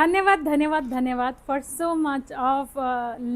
धन्यवाद धन्यवाद धन्यवाद for so much of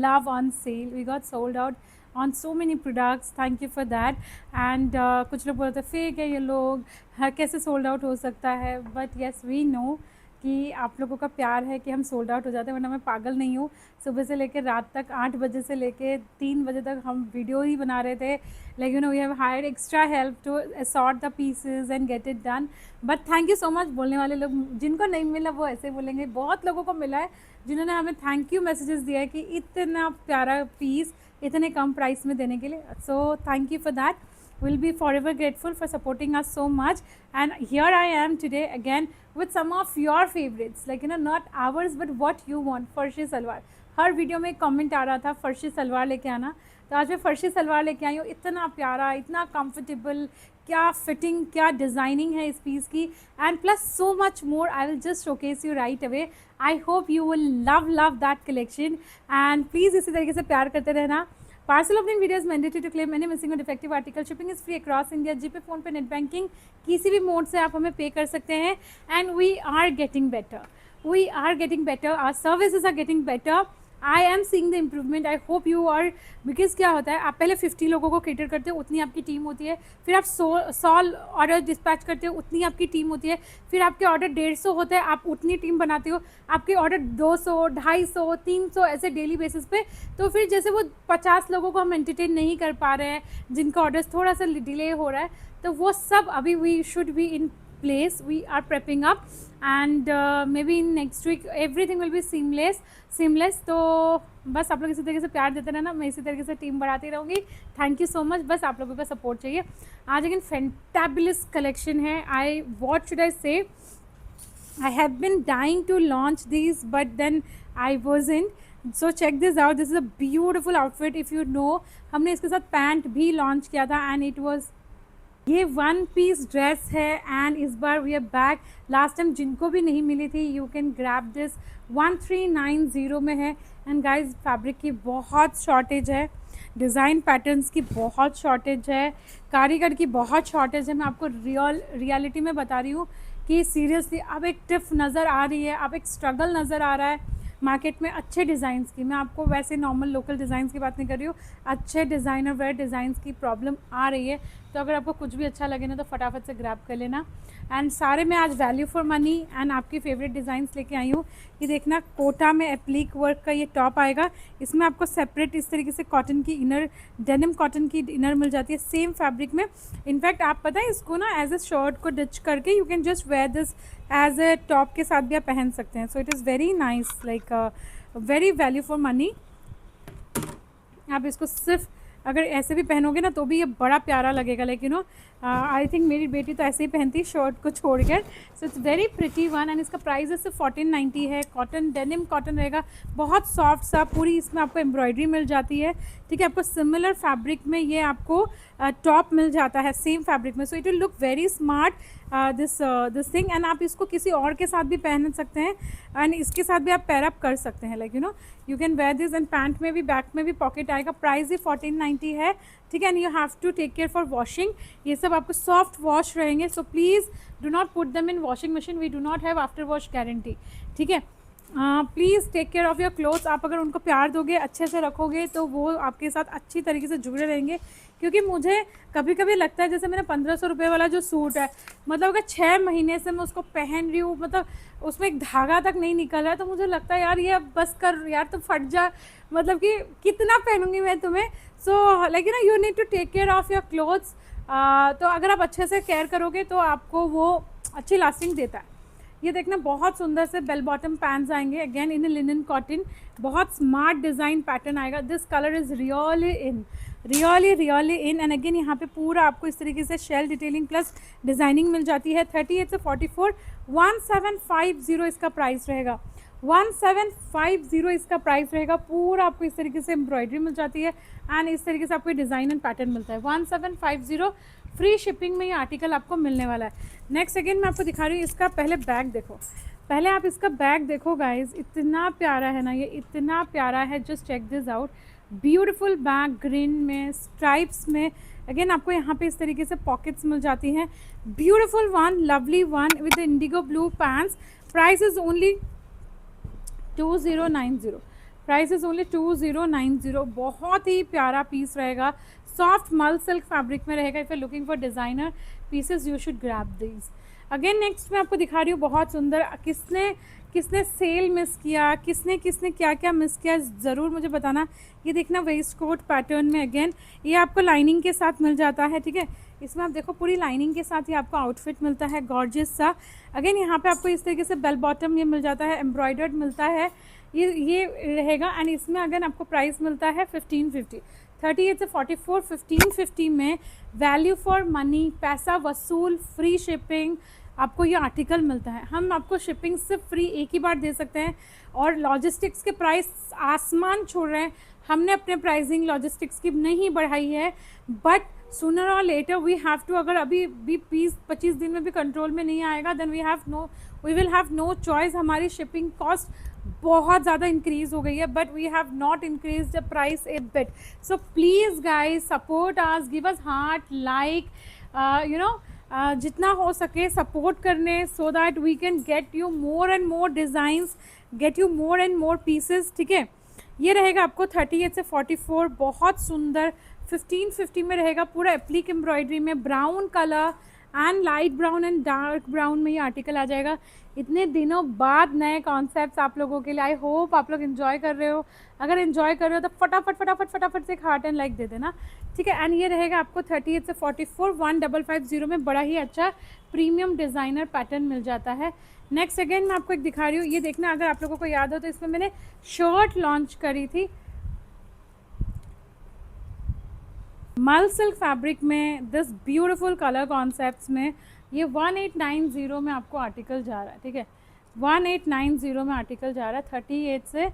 love on sale. We got sold out on so many products. Thank you for that. And कुछ लोग बोलते हैं फेक है ये लोग, कैसे सोल्ड आउट हो सकता है. बट येस वी नो कि आप लोगों का प्यार है कि हम सोल्ड आउट हो जाते हैं, वरना मैं पागल नहीं हूँ. सुबह से लेकर रात तक 8 बजे से लेकर 3 बजे तक हम वीडियो ही बना रहे थे. Like you know we have hired extra help to sort the pieces and get it done. But thank you so much. बोलने वाले लोग जिनको नहीं मिला वो ऐसे बोलेंगे. बहुत लोगों को मिला है जिन्होंने हमें थैंक यू मैसेजेस दिया है कि इतना प्यारा पीस इतने कम प्राइस में देने के लिए. So thank you for that. We'll be forever grateful for supporting us so much. And here I am today again with some of your favorites, like you know not ours but what you want. Farshi salwar. हर video में एक comment आ रहा था फर्शी सलवार लेके आना, तो आज मैं फर्शी सलवार लेके आई हूँ. इतना प्यारा, इतना कंफर्टेबल, क्या फिटिंग, क्या डिज़ाइनिंग है इस पीस की. And plus so much more. I will just showcase you right away. I hope you will love that collection. And please इसी तरीके से प्यार करते रहना. Parcel opening video is mandatory to claim any missing और defective article. Shipping is free across India. GPay, PhonePe, net banking, किसी भी mode से आप हमें पे कर सकते हैं. And we are getting better. We are getting better. Our services are getting better. I am seeing the improvement. I hope you are. Because क्या होता है, आप पहले 50 लोगों को कैटर करते हो, उतनी आपकी टीम होती है. फिर आप 100 ऑर्डर डिस्पैच करते हो, उतनी आपकी टीम होती है. फिर आपके ऑर्डर 150 होते हैं, आप उतनी टीम बनाते हो. आपके ऑर्डर 200, 250, 300 ऐसे डेली बेसिस पे. तो फिर जैसे वो 50 लोगों को हम एंटरटेन नहीं कर पा रहे हैं, जिनका ऑर्डर थोड़ा सा डिले हो रहा है, तो वो सब अभी we should be in place. We are prepping up and maybe in next week everything will be seamless. तो बस आप लोग इसी तरीके से प्यार देते रहना. मैं इसी तरीके से टीम बढ़ाती रहूँगी. Thank you so much. बस आप लोगों का सपोर्ट चाहिए. आज अगेन फैंटाबुलस कलेक्शन है. what should I say, I have been dying to launch these but then I wasn't. So check this out. This is a beautiful outfit. If you know, हमने इसके साथ pant भी launch किया था and it was, ये 1 piece dress है. And इस बार we are back. Last time जिनको भी नहीं मिली थी, यू कैन ग्रैब दिस. 1390 में है. एंड गाइज फैब्रिक की बहुत शॉर्टेज है, डिज़ाइन पैटर्न्स की बहुत शॉर्टेज है, कारीगर की बहुत शॉर्टेज है. मैं आपको रियलिटी में बता रही हूँ कि सीरियसली अब एक टिफ नज़र आ रही है, अब एक स्ट्रगल नज़र आ रहा है मार्केट में अच्छे डिज़ाइंस की. मैं आपको वैसे नॉर्मल लोकल डिज़ाइंस की बात नहीं कर रही हूँ. अच्छे डिज़ाइनर वेयर डिज़ाइंस की प्रॉब्लम आ रही है. तो अगर आपको कुछ भी अच्छा लगे ना, तो फटाफट से ग्रैब कर लेना. एंड सारे में आज वैल्यू फॉर मनी एंड आपकी फेवरेट डिज़ाइंस लेके आई हूँ. ये देखना, कोटा में एप्लीक वर्क का ये टॉप आएगा. इसमें आपको सेपरेट इस तरीके से कॉटन की इनर, डेनिम कॉटन की इनर मिल जाती है सेम फैब्रिक में. इनफैक्ट आप पता है इसको ना एज ए शर्ट को डिच करके you can just wear this as a top के साथ भी आप पहन सकते हैं. So it is very nice, like very value for money. आप इसको सिर्फ अगर ऐसे भी पहनोगे ना तो भी ये बड़ा प्यारा लगेगा. Like you no I think मेरी बेटी तो ऐसे ही पहनती है शर्ट को छोड़ कर. So it's very pretty one. And इसका प्राइस है सिर्फ 1490 है. कॉटन, डेनिम कॉटन रहेगा, बहुत सॉफ्ट सा. पूरी इसमें आपको एम्ब्रॉयडरी मिल जाती है. ठीक है, आपको सिमिलर फैब्रिक में ये आपको टॉप मिल जाता है सेम फैब्रिक में. So it will look very smart this thing. And आप इसको किसी और के साथ भी पहन सकते हैं एंड इसके साथ भी आप पेयर अप कर सकते हैं. Like you know you can wear this. And pant में भी, बैक में भी पॉकेट आएगा. प्राइस ही 1490 है. ठीक है. And you have to take care for washing. ये सब आपको सॉफ्ट वॉश रहेंगे. So please do not put them in washing machine. We do not have after wash guarantee. ठीक है. Please take care of your clothes. आप अगर उनको प्यार दोगे, अच्छे से रखोगे, तो वो आपके साथ अच्छी तरीके से जुड़े रहेंगे. क्योंकि मुझे कभी कभी लगता है जैसे मेरा 1500 रुपये वाला जो सूट है, मतलब अगर 6 महीने से मैं उसको पहन रही हूँ, मतलब उसमें एक धागा तक नहीं निकल रहा है, तो मुझे लगता है यार ये अब बस कर यार, तो फट जा. मतलब कि कितना पहनूंगी मैं तुम्हें. So like you know you need to take care of your clothes. तो अगर आप अच्छे से केयर करोगे तो आपको वो अच्छी लास्टिंग देता है. ये देखना, बहुत सुंदर से बेल बॉटम पैंट्स आएंगे. अगेन इन लिनन कॉटन, बहुत स्मार्ट डिज़ाइन पैटर्न आएगा. This colour is really in. And again यहाँ पे पूरा आपको इस तरीके से शेल डिटेलिंग प्लस डिज़ाइनिंग मिल जाती है. 38 से 44, 1750 इसका प्राइस रहेगा. 1750 इसका प्राइस रहेगा. पूरा आपको इस तरीके से एम्ब्रॉयडरी मिल जाती है एंड इस तरीके से आपको डिज़ाइन एंड पैटर्न मिलता है. 1750 फ्री शिपिंग में ये आर्टिकल आपको मिलने वाला है. नेक्स्ट अगेन मैं आपको दिखा रही हूँ. इसका पहले बैग देखो. पहले आप इसका बैग देखो गाइज, इतना प्यारा है ना ये, इतना प्यारा है. Just check this out. Beautiful bag, green में स्ट्राइप्स में. अगेन आपको यहाँ पे इस तरीके से पॉकेट्स मिल जाती हैं. Beautiful one, lovely one with Indigo blue pants. Price is only 2090, price is only 2090। बहुत ही प्यारा पीस रहेगा, सॉफ्ट मल सिल्क फैब्रिक में रहेगा। If you looking for designer pieces you should grab these. Again next मैं आपको दिखा रही हूँ बहुत सुंदर। किसने किसने सेल मिस किया, किसने किसने क्या क्या मिस किया, ज़रूर मुझे बताना। ये देखना वेस्ट कोट पैटर्न में, अगेन ये आपको लाइनिंग के साथ मिल जाता है, ठीक है। इसमें आप देखो पूरी लाइनिंग के साथ ही आपको आउटफिट मिलता है गॉर्जियस सा। अगेन यहाँ पे आपको इस तरीके से बेल बॉटम ये मिल जाता है, एम्ब्रॉयडर्ड मिलता है, ये रहेगा। एंड इसमें अगेन आपको प्राइस मिलता है 1550। 38 से 44, 1550 में वैल्यू फॉर मनी, पैसा वसूल, फ्री शिपिंग आपको ये आर्टिकल मिलता है। हम आपको शिपिंग सिर्फ फ्री एक ही बार दे सकते हैं, और लॉजिस्टिक्स के प्राइस आसमान छोड़ रहे हैं। हमने अपने प्राइसिंग लॉजिस्टिक्स की नहीं बढ़ाई है, बट सूनर और लेटर वी हैव टू, अगर अभी भी 20-25 दिन में भी कंट्रोल में नहीं आएगा, then we will have no choice. हमारी शिपिंग कॉस्ट बहुत ज़्यादा इंक्रीज़ हो गई है, but we have not increase the price a bit. So please guys support us, give us heart, like, you know, जितना हो सके सपोर्ट करने, so that we can get you more and more designs, get you more and more pieces, ठीक है। ये रहेगा आपको 38 से 44, बहुत सुंदर। 1550 में रहेगा, पूरा एप्लिक एम्ब्रॉयडरी में, brown colour and light brown and dark brown में ये आर्टिकल आ जाएगा। इतने दिनों बाद नए कॉन्सेप्ट्स आप लोगों के लिए। आई होप आप लोग एंजॉय कर रहे हो। अगर एंजॉय कर रहे हो तो फटाफट फटाफट फटाफट से एक हार्ट एंड लाइक दे देना, ठीक है। एंड ये रहेगा आपको 38 से 44, 1550 में बड़ा ही अच्छा प्रीमियम डिज़ाइनर पैटर्न मिल जाता है। नेक्स्ट अगेन मैं आपको एक दिखा रही हूँ, ये देखना, अगर आप लोगों को याद हो तो इसमें मैंने शर्ट लॉन्च करी थी मल सिल्क फैब्रिक में, दिस ब्यूटीफुल कलर कॉन्सेप्ट्स में। ये 1890 में आपको आर्टिकल जा रहा है, ठीक है। 1890 में आर्टिकल जा रहा है। 38 से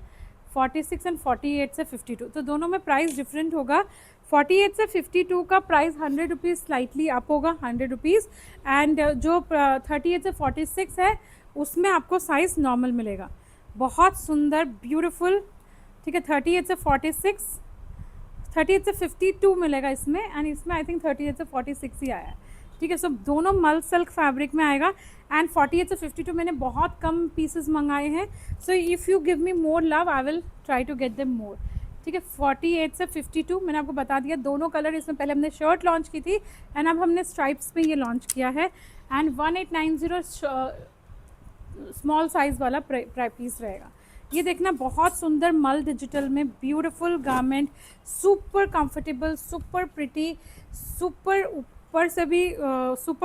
46 एंड 48 से 52, तो दोनों में प्राइस डिफरेंट होगा। 48 से 52 का प्राइस 100 रुपीज़ स्लाइटली अप होगा, 100 रुपीज़। एंड जो 38 से 46 है उसमें आपको साइज़ नॉर्मल मिलेगा। बहुत सुंदर ब्यूटीफुल, ठीक है। 38 से 46, 38 से 52 मिलेगा इसमें, एंड इसमें आई थिंक 38 से 46 ही आया है, ठीक है। सो दोनों मल सिल्क फैब्रिक में आएगा। एंड 48 से 52 मैंने बहुत कम पीसेस मंगाए हैं, so if you give me more love I will try to get them more, ठीक है। 48 से 52 मैंने आपको बता दिया, दोनों कलर। इसमें पहले हमने शर्ट लॉन्च की थी, एंड अब हमने स्ट्राइप्स पे ये लॉन्च किया है। एंड 1890 स्मॉल साइज़ वाला पीस रहेगा। ये देखना, बहुत सुंदर मल डिजिटल में beautiful garment, super comfortable, super pretty, super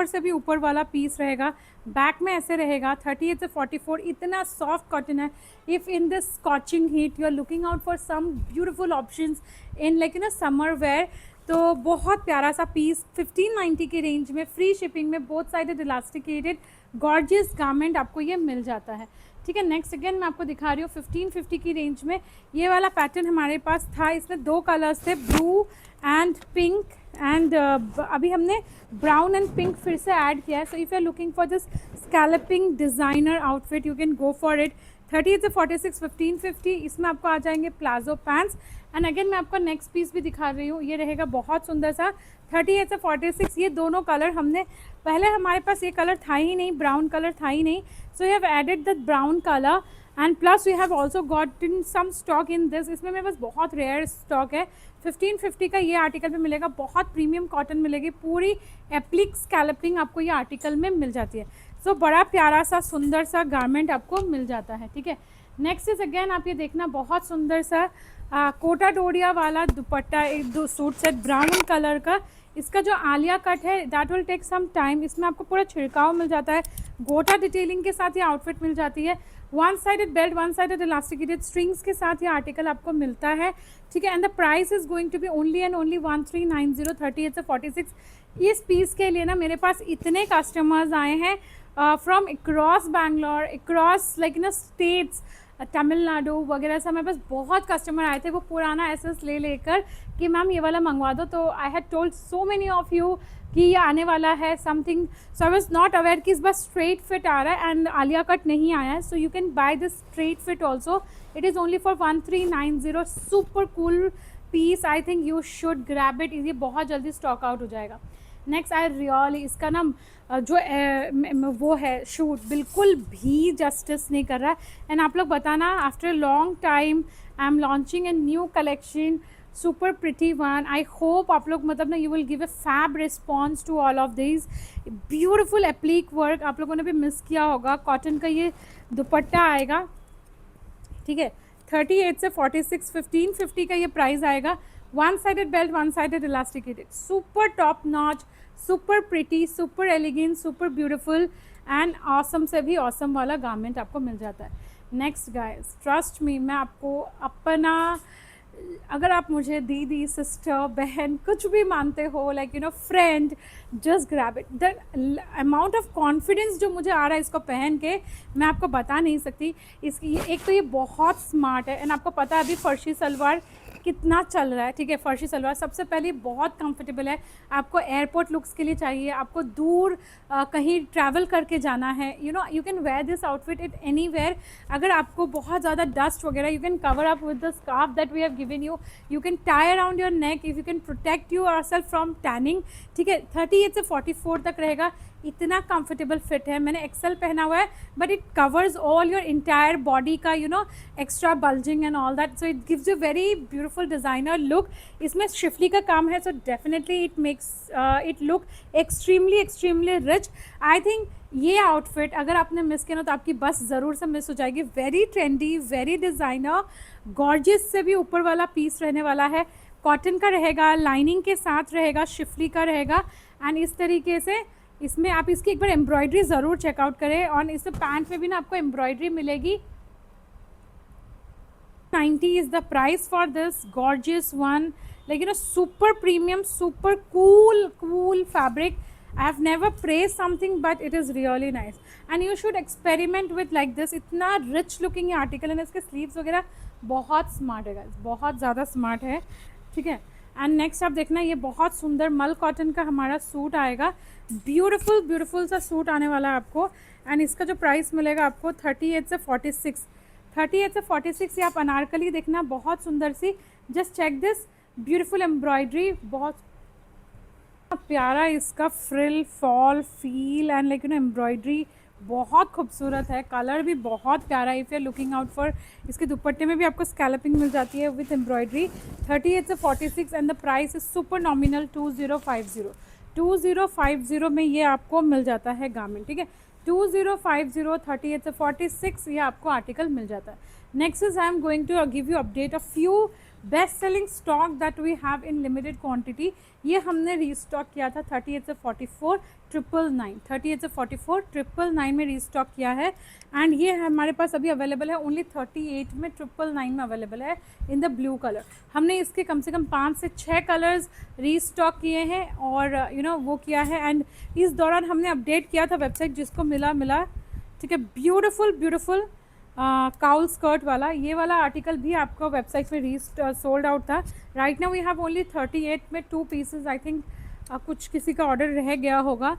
से भी ऊपर वाला पीस रहेगा। बैक में ऐसे रहेगा। 38 से 44, इतना सॉफ्ट कॉटन है। If in this scorching heat you are looking out for some beautiful options in like in a summer wear, तो बहुत प्यारा सा पीस 1590 की रेंज में, फ्री शिपिंग में, both sided elasticated gorgeous garment आपको ये मिल जाता है, ठीक है। नेक्स्ट अगेन मैं आपको दिखा रही हूँ 1550 की रेंज में। ये वाला पैटर्न हमारे पास था, इसमें 2 कलर्स थे, ब्लू एंड पिंक, एंड अभी हमने ब्राउन एंड पिंक फिर से ऐड किया है। So if you are looking for this scalping designer outfit you can go for it. 38 से 46, 1550, इसमें आपको आ जाएंगे प्लाजो पैंट्स। एंड अगेन मैं आपको नेक्स्ट पीस भी दिखा रही हूँ, ये रहेगा बहुत सुंदर सा। 38 से 46, ये दोनों कलर हमने, पहले हमारे पास ये कलर था ही नहीं, ब्राउन कलर था ही नहीं, so you have added the brown colour, and plus we have also got in some stock in this. इसमें मेरे पास बहुत रेयर स्टॉक है। 1550 का ये आर्टिकल में मिलेगा, बहुत प्रीमियम कॉटन मिलेगी, पूरी एप्लिक स्कैल्पिंग आपको ये आर्टिकल में मिल जाती है। सो बड़ा प्यारा सा सुंदर सा गारमेंट आपको मिल जाता है, ठीक है। नेक्स्ट इज अगेन आप ये देखना, बहुत सुंदर सा कोटा डोरिया वाला दुपट्टा, एक दो सूट सेट ब्राउन कलर का। इसका जो आलिया कट है that will take some time. इसमें आपको पूरा छिड़काव मिल जाता है, गोटा डिटेलिंग के साथ ये आउटफिट मिल जाती है। One sided belt, one sided elasticated strings के साथ ये आर्टिकल आपको मिलता है, ठीक है। And the price is going to be only and only 1390, 38 से 46। इस पीस के लिए ना मेरे पास इतने कस्टमर्स आए हैं from across Bangalore, across like in states, Tamil Nadu वगैरह से मेरे पास बहुत कस्टमर आए थे, वो पुराना एसेस ले लेकर कि मैम ये वाला मंगवा दो। तो I had told so many of you कि ये आने वाला है something, so I was not aware कि इस बार स्ट्रेट फिट आ रहा है एंड आलिया कट नहीं आया है। So you can buy this straight fit also, it is only for 1390। Super cool piece, I think you should grab it, ये बहुत जल्दी स्टॉक आउट हो जाएगा। नेक्स्ट आई रियली इसका ना जो वो है शूट बिल्कुल भी जस्टिस नहीं कर रहा है। एंड आप लोग बताना, after long time I am launching a new collection, super pretty one. I hope आप लोग मतलब ना you will give a fab response to all of this beautiful applique work. आप लोगों ने भी मिस किया होगा। कॉटन का ये दुपट्टा आएगा, ठीक है, 38 से 46, 1550 का ये प्राइस आएगा। One sided belt, one sided elasticated, super top notch, super pretty, super elegant, super beautiful and awesome से भी ऑसम वाला गारमेंट आपको मिल जाता है। नेक्स्ट गाइस, ट्रस्ट मी, मैं आपको अपना, अगर आप मुझे दीदी, सिस्टर, बहन कुछ भी मानते हो, like you no friend, just grab it. The amount of confidence जो मुझे आ रहा है इसको पहन के, मैं आपको बता नहीं सकती। इसकी एक तो ये बहुत स्मार्ट है, एंड आपको पता है अभी फर्शी सलवार कितना चल रहा है, ठीक है। फर्शी सलवार सबसे पहले बहुत कंफर्टेबल है, आपको एयरपोर्ट लुक्स के लिए चाहिए, आपको दूर कहीं ट्रैवल करके जाना है, you know you can wear this outfit it anywhere. अगर आपको बहुत ज़्यादा डस्ट वगैरह, you can cover up with the scarf that we have given you, you can tie around your neck, if you can protect yourself from tanning, ठीक है। 38 से 44 तक रहेगा, इतना कंफर्टेबल फिट है। मैंने एक्सेल पहना हुआ है, but it covers all your entire body का, you know extra bulging and all that, so it gives you very beautiful designer look. इसमें शिफली का काम है, so definitely it makes it look extremely extremely rich. I think ये outfit अगर आपने miss किया ना तो आपकी बस ज़रूर से मिस हो जाएगी। Very trendy, very designer, gorgeous से भी ऊपर वाला पीस रहने वाला है। कॉटन का रहेगा, लाइनिंग के साथ रहेगा, शिफली का रहेगा, एंड इस तरीके से इसमें आप इसकी एक बार एम्ब्रॉयडरी ज़रूर चेकआउट करें। और इसमें पैंट में भी ना आपको एम्ब्रॉयडरी मिलेगी। 90 is the price for this gorgeous one, like you know super premium, super cool fabric. I have never praised something, but it is really nice and you should experiment with like this. इतना rich looking ये article है ना, इसके sleeves वगैरह बहुत smart है guys, बहुत ज़्यादा स्मार्ट है, ठीक है। एंड नेक्स्ट आप देखना, ये बहुत सुंदर मल कॉटन का हमारा सूट आएगा, ब्यूटीफुल सा सूट आने वाला है आपको। एंड इसका जो प्राइस मिलेगा आपको 38 से 46, 38 से 46। ये आप अनारकली देखना, बहुत सुंदर सी, just check this beautiful embroidery, बहुत प्यारा इसका frill fall feel and like you know embroidery बहुत खूबसूरत है। कलर भी बहुत प्यारा है। If you are looking out for, इसके दुपट्टे में भी आपको स्कैलपिंग मिल जाती है विथ एम्ब्रॉयडरी। 38 से 46 and the price is super nominal 2050। 2050 में ये आपको मिल जाता है गारमेंट, ठीक है। 2050, 38 से 46 ये आपको आर्टिकल मिल जाता है। Next is I am going to give you update of few best selling stock that we have in limited quantity. ये हमने रीस्टॉक किया था 38 से 44 999, 38 से 44 999 में रीस्टॉक किया है। एंड ये हमारे पास अभी अवेलेबल है ओनली 38 में 999 में अवेलेबल है इन द ब्लू कलर। हमने इसके कम से कम 5 से 6 कलर्स रीस्टॉक किए हैं और यू नो वो किया है। एंड इस दौरान हमने अपडेट किया था वेबसाइट, जिसको मिला, ठीक है। ब्यूटीफुल काउल स्कर्ट वाला ये वाला आर्टिकल भी आपको वेबसाइट पे सोल्ड आउट था। Right now we have only 38 में 2 पीसेस। आई थिंक कुछ किसी का ऑर्डर रह गया होगा।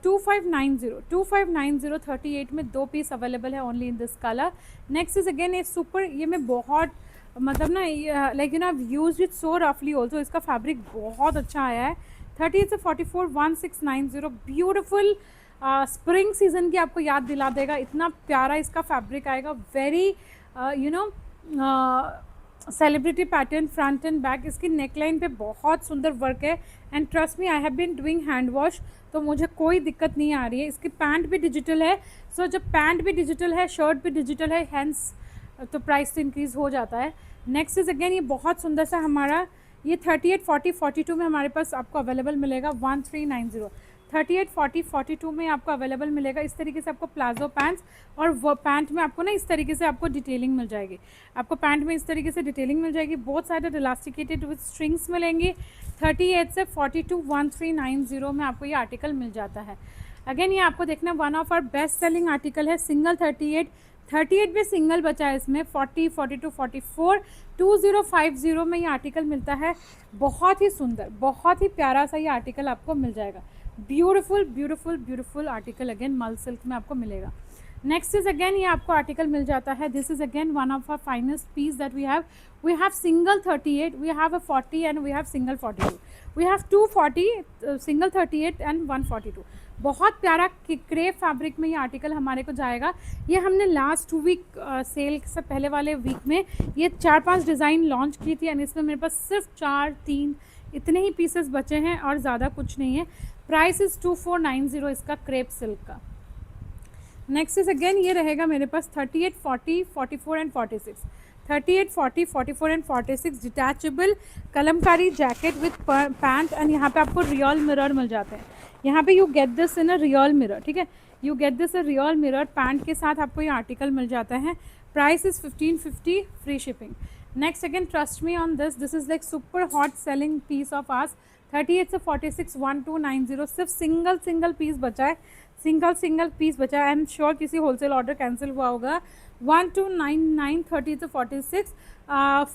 2590 38 में 2 पीस अवेलेबल है only in this colour. Next is again A super, ये मैं बहुत मतलब ना like you no I used it so रफली ऑल्सो, इसका फैब्रिक बहुत अच्छा आया है। 38 से 44 1690, ब्यूटिफुल स्प्रिंग सीजन की आपको याद दिला देगा, इतना प्यारा इसका फैब्रिक आएगा। Very you know celebrity pattern front and back. इसकी नेकलाइन पे बहुत सुंदर वर्क है and trust me I have been doing hand wash, तो मुझे कोई दिक्कत नहीं आ रही है। इसकी पैंट भी डिजिटल है, सो जब पैंट भी डिजिटल है, शर्ट भी डिजिटल है, हैंस तो प्राइस तो इंक्रीज़ हो जाता है। नेक्स्ट इज अगेन ये बहुत सुंदर सा हमारा, ये 38 40 42 में हमारे पास आपको अवेलेबल मिलेगा 1390। 38 40 42 में आपको अवेलेबल मिलेगा। इस तरीके से आपको प्लाजो पैंट्स, और वो पैंट में आपको ना इस तरीके से आपको डिटेलिंग मिल जाएगी। आपको पैंट में इस तरीके से डिटेलिंग मिल जाएगी, बहुत सारे इलास्टिकेटेड विथ स्ट्रिंग्स मिलेंगी। 38 से 42 1390 में आपको ये आर्टिकल मिल जाता है। अगेन ये आपको देखना one of our best selling article है, सिंगल 38 में सिंगल बचा है, इसमें 40 42 44 2050 में ये आर्टिकल मिलता है। बहुत ही सुंदर, बहुत ही प्यारा सा ये आर्टिकल आपको मिल जाएगा। ब्यूटीफुल आर्टिकल अगेन मल सिल्क में आपको मिलेगा। नेक्स्ट इज अगेन ये आपको आर्टिकल मिल जाता है, this is again one of our finest piece that we have single 38, we have a 40 and we have single 42, we have 240, single 38 and 142। बहुत प्यारा क्रेप फैब्रिक में ये आर्टिकल हमारे को जाएगा। ये हमने लास्ट वीक सेल से पहले वाले वीक में ये 4-5 डिज़ाइन लॉन्च की थी एंड इसमें मेरे पास सिर्फ 4-3 इतने ही पीसेस बचे हैं और ज़्यादा कुछ नहीं है। प्राइस इज़ 2490 इसका क्रेप सिल्क का। नेक्स्ट इज अगेन ये रहेगा मेरे पास 38, 40, 44 and 46, 38, 40, 44 and 46 detachable Kalamkari jacket with pant and यहाँ पे आपको रियल मिरर मिल जाते हैं। यहाँ पे you get this in a real mirror, ठीक है, you get this a real mirror pant के साथ आपको ये आर्टिकल मिल जाता है। Price is 1550, free shipping. Next again trust me on this is like super hot selling piece of ours. 38 से 46 1290, सिर्फ सिंगल पीस बचा है, सिंगल पीस बचा है। आई एम श्योर किसी होलसेल ऑर्डर कैंसिल हुआ होगा। 1299, 30 से 46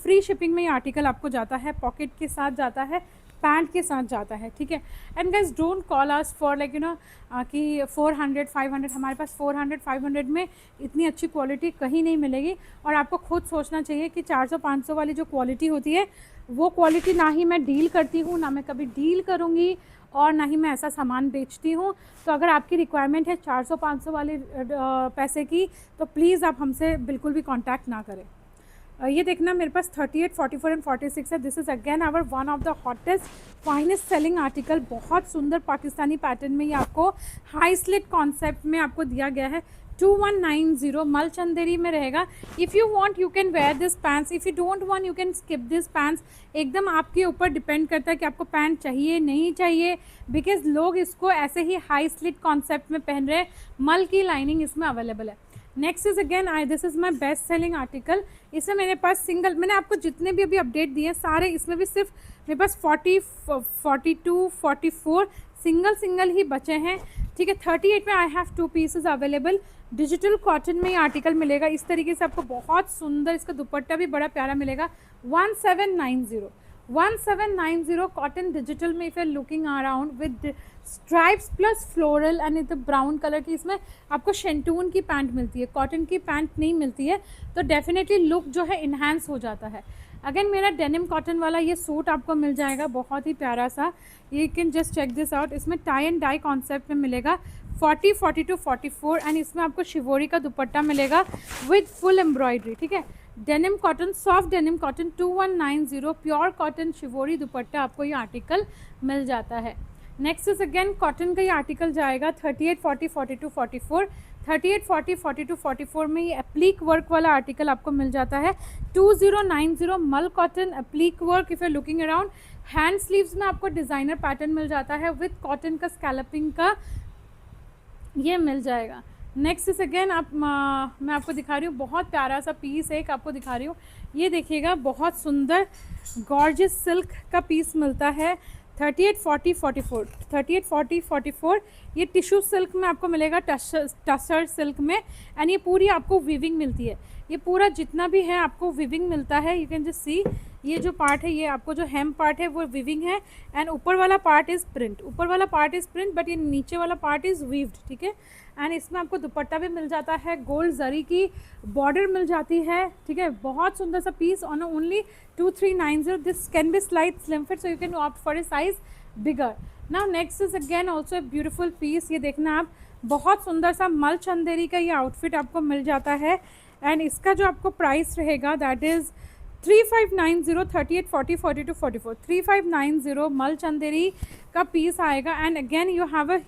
फ्री शिपिंग में ये आर्टिकल आपको जाता है, पॉकेट के साथ जाता है, पैंट के साथ जाता है, ठीक है। And guys don't call us for like you no कि 400 500, हमारे पास 400 500 में इतनी अच्छी क्वालिटी कहीं नहीं मिलेगी। और आपको खुद सोचना चाहिए कि 400 500 वाली जो क्वालिटी होती है वो क्वालिटी ना ही मैं डील करती हूँ, ना मैं कभी डील करूँगी और ना ही मैं ऐसा सामान बेचती हूँ। तो अगर आपकी रिक्वायरमेंट है 400 500 वाले पैसे की तो प्लीज़ आप हमसे बिल्कुल भी कांटेक्ट ना करें। ये देखना मेरे पास 38, 44 एंड 46 है। This is again hour one of the hottest finest selling article. बहुत सुंदर पाकिस्तानी पैटर्न में ये आपको हाई स्लिट कॉन्सेप्ट में आपको दिया गया है। 2190 मल चंदेरी में रहेगा। If you want you can wear this pants, if you don't want you can skip this pants. एकदम आपके ऊपर डिपेंड करता है कि आपको पैंट चाहिए नहीं चाहिए, बिकॉज लोग इसको ऐसे ही हाई स्लिट कॉन्सेप्ट में पहन रहे हैं। मल की लाइनिंग इसमें अवेलेबल है। Next is again this is my best selling article. इसमें मेरे पास सिंगल, मैंने आपको जितने भी अभी अपडेट दिए सारे, इसमें भी सिर्फ मेरे पास 40, 42, 44 सिंगल ही बचे हैं, ठीक है। 38 में I have 2 pieces available. Digital cotton में ये आर्टिकल मिलेगा इस तरीके से आपको, बहुत सुंदर, इसका दुपट्टा भी बड़ा प्यारा मिलेगा। 1790 कॉटन डिजिटल में, if you are looking around with stripes plus floral and it brown colour की, इसमें आपको शेंटून की पैंट मिलती है, कॉटन की पैंट नहीं मिलती है, तो डेफिनेटली लुक जो है इन्हांस हो जाता है। अगेन मेरा डेनिम कॉटन वाला ये सूट आपको मिल जाएगा, बहुत ही प्यारा सा। You can just check this out. इसमें टाई एंड डाई कॉन्सेप्ट में मिलेगा। 40, 42, 44 एंड इसमें आपको शिवोरी का दुपट्टा मिलेगा विद फुल एम्ब्रॉयडरी, ठीक है। Denim cotton, soft denim cotton 2190 pure cotton shibori dupatta आपको ये आर्टिकल मिल जाता है। नेक्स्ट इज अगेन कॉटन का ये आर्टिकल जाएगा। 38, 40, 42, 44, 38, 40, 42, 44 में ये एप्लीक वर्क वाला आर्टिकल आपको मिल जाता है। 2090 मल cotton एप्लीक work. If you looking around, hand sleeves में आपको डिज़ाइनर पैटर्न मिल जाता है विथ कॉटन का स्कैलपिंग का ये मिल जाएगा। नेक्स्ट इज अगेन मैं आपको दिखा रही हूँ, बहुत प्यारा सा पीस एक आपको दिखा रही हूँ। ये देखिएगा, बहुत सुंदर गॉर्जियस सिल्क का पीस मिलता है। 38, 40, 44, 38, 40, 44 ये टिश्यू सिल्क में आपको मिलेगा, टसर सिल्क में। एंड ये पूरी आपको वीविंग मिलती है, ये पूरा जितना भी है आपको वीविंग मिलता है। यू कैन जस्ट सी, ये जो पार्ट है, ये आपको जो हेम पार्ट है वो वीविंग है एंड ऊपर वाला पार्ट इज़ प्रिंट, ऊपर वाला पार्ट इज़ प्रिंट बट ये नीचे वाला पार्ट इज़ वीव्ड, ठीक है। एंड इसमें आपको दुपट्टा भी मिल जाता है, गोल्ड जरी की बॉर्डर मिल जाती है, ठीक है। बहुत सुंदर सा piece on only 2390। This can be slight slim fit, so you can opt for a size bigger. Now next is again also a beautiful piece. ये देखना आप, बहुत सुंदर सा मल चंदेरी का ये आउटफिट आपको मिल जाता है एंड इसका जो आपको प्राइस रहेगा दैट इज़ 3590, 38, 40, 42, 44, 3590 मल चंदेरी का पीस आएगा। And again you have a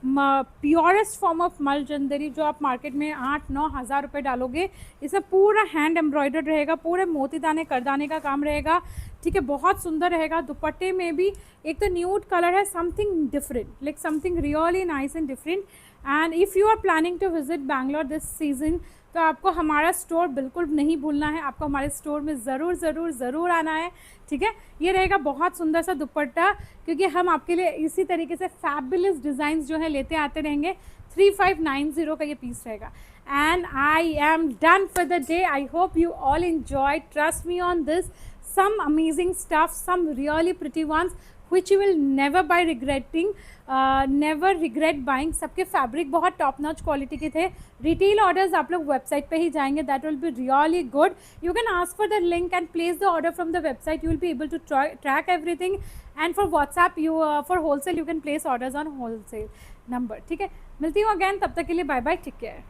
purest form of मल चंदेरी जो आप मार्केट में 8-9 हज़ार रुपये डालोगे। इसमें पूरा हैंड एम्ब्रॉयडर्ड रहेगा, पूरे मोती दाने करदाने का काम रहेगा, ठीक है। बहुत सुंदर रहेगा। दुपट्टे में भी एक तो न्यूड कलर है, something different, like something really nice and different. And if you are planning to visit Bangalore this season तो आपको हमारा स्टोर बिल्कुल नहीं भूलना है, आपको हमारे स्टोर में ज़रूर आना है, ठीक है। ये रहेगा बहुत सुंदर सा दुपट्टा, क्योंकि हम आपके लिए इसी तरीके से फैबुलस डिज़ाइंस जो है लेते आते रहेंगे। 3590 का ये पीस रहेगा। And I am done for the day. I hope you all enjoyed. Trust me on this. Some amazing stuff, some really pretty ones. Which you will never buy regretting, never regret buying. सबके fabric बहुत top notch quality के थे। Retail orders आप लोग website पे ही जाएंगे, that will be really good. You can ask for the link and place the order from the website, you will be able to track everything. And for WhatsApp you for wholesale you can place orders on wholesale number, ठीक है। मिलती हूँ again, तब तक के लिए bye bye, take care.